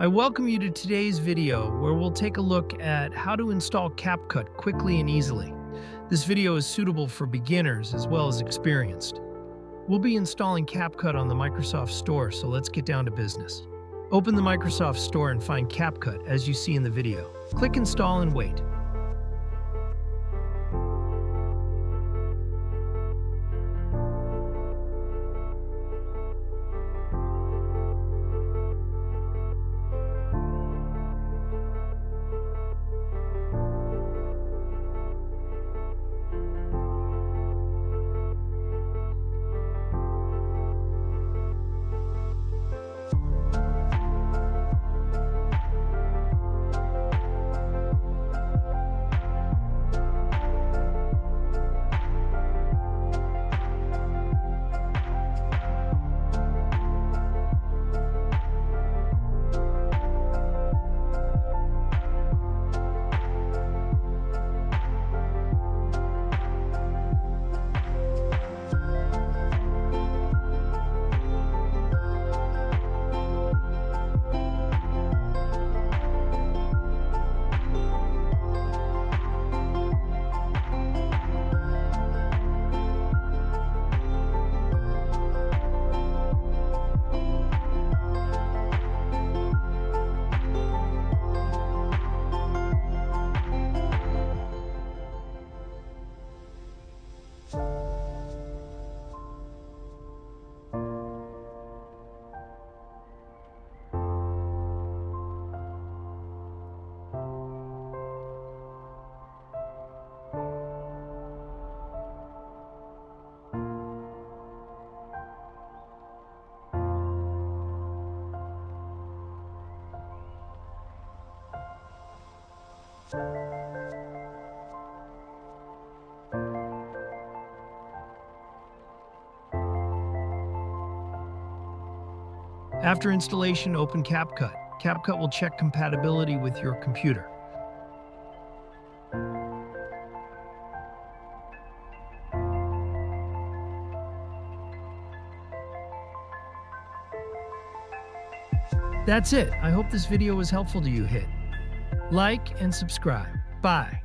I welcome you to today's video where we'll take a look at how to install CapCut quickly and easily. This video is suitable for beginners as well as experienced. We'll be installing CapCut on the Microsoft Store, so let's get down to business. Open the Microsoft Store and find CapCut as you see in the video. Click Install and wait. After installation, open CapCut. CapCut will check compatibility with your computer. That's it. I hope this video was helpful to you. Hit like and subscribe. Bye.